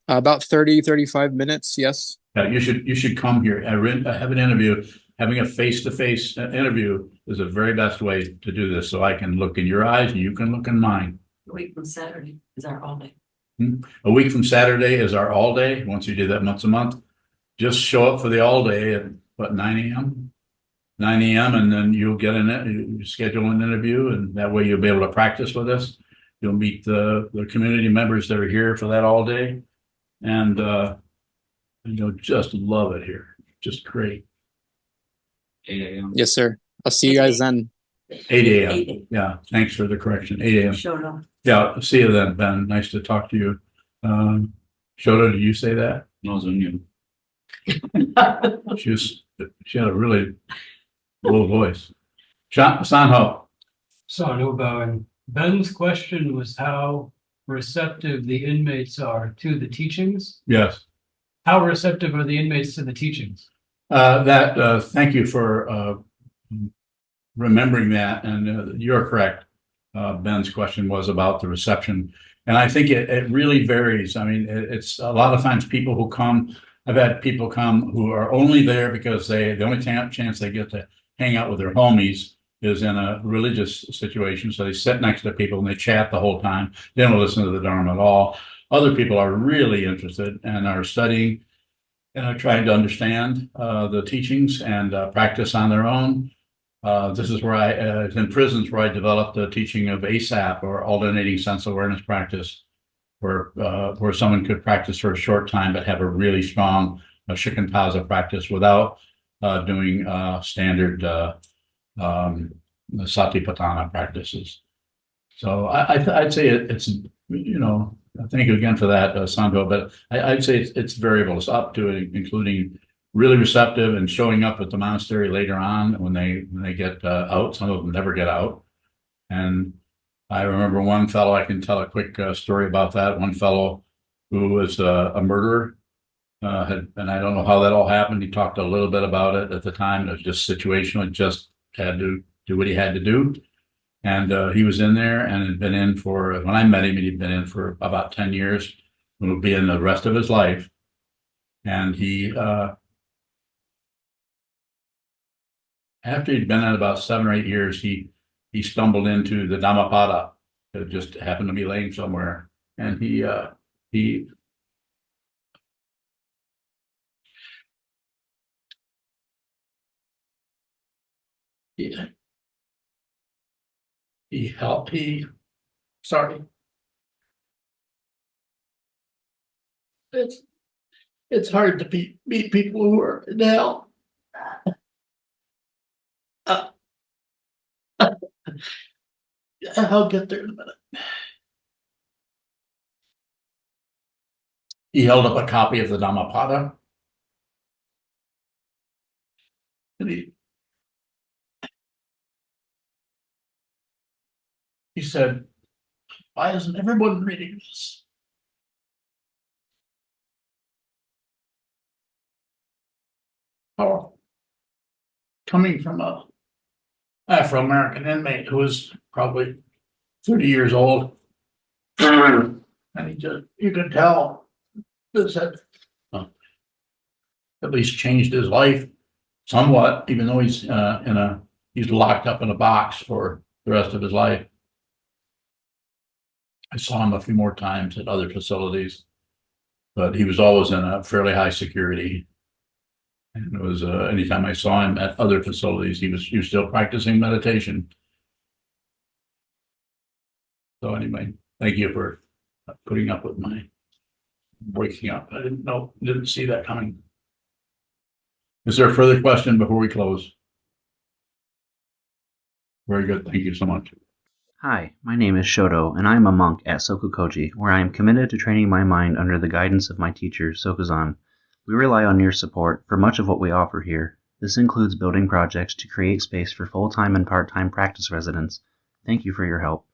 [SPEAKER 9] About 35 minutes, yes.
[SPEAKER 1] You should come here. Have an interview. Having a face-to-face interview is the very best way to do this, so I can look in your eyes and you can look in mine.
[SPEAKER 3] week from Saturday is our all day.
[SPEAKER 1] A week from Saturday is our all day. Once you do that once a month, just show up for the all day at what, 9 a.m. 9 a.m. and then you'll get in it, you schedule an interview, and that way you'll be able to practice with us. You'll meet the community members that are here for that all day. And you'll just love it here. Just great.
[SPEAKER 6] 8 a.m.
[SPEAKER 9] Yes, sir. I'll see you guys then.
[SPEAKER 1] 8 a.m. Yeah, thanks for the correction. 8 a.m.
[SPEAKER 3] Showed up.
[SPEAKER 1] Yeah, see you then, Ben. Nice to talk to you. Shoto, did you say that?
[SPEAKER 6] No, it's on you.
[SPEAKER 1] She had a really low voice. Sanho.
[SPEAKER 5] So no bowing. Ben's question was how receptive the inmates are to the teachings.
[SPEAKER 1] Yes.
[SPEAKER 5] How receptive are the inmates to the teachings?
[SPEAKER 1] Thank you for remembering that. And you're correct. Ben's question was about the reception. And I think it really varies. I mean, it's a lot of times people who come, I've had people come who are only there because the only chance they get to hang out with their homies is in a religious situation. So they sit next to people and they chat the whole time. They don't listen to the Dharma at all. Other people are really interested and are studying and are trying to understand the teachings and practice on their own. This is where I, in prisons, where I developed the teaching of ASAP, or alternating sense awareness practice, where someone could practice for a short time but have a really strong shikantaza practice without doing standard satipatthana practices. So I'd say it's, thank you again for that, Sandro, but I'd say it's variable. It's up to it, including really receptive and showing up at the monastery later on when they get out. Some of them never get out. And I remember one fellow, I can tell a quick story about that. One fellow who was a murderer, and I don't know how that all happened. He talked a little bit about it at the time. It was just situational. It just had to do what he had to do. And he was in there and had been in for, when I met him, he'd been in for about 10 years, and would be in the rest of his life. And he, after he'd been in about 7 or 8 years, he stumbled into the Dhammapada. It just happened to be laying somewhere. And he helped, sorry. It's hard to meet people who are in hell. I'll get there in a minute. He held up a copy of the Dhammapada. And he said, "Why isn't everyone reading this?" Oh, coming from a Afro-American inmate who was probably 30 years old. And you could tell this had at least changed his life somewhat, even though he's locked up in a box for the rest of his life. I saw him a few more times at other facilities, but he was always in a fairly high security. And it was anytime I saw him at other facilities, he was still practicing meditation. So anyway, thank you for putting up with my waking up. I didn't see that coming. Is there a further question before we close? Very good. Thank you so much.
[SPEAKER 10] Hi, my name is Shoto, and I am a monk at SokukoJi, where I am committed to training my mind under the guidance of my teacher, Sokuzan. We rely on your support for much of what we offer here. This includes building projects to create space for full-time and part-time practice residents. Thank you for your help.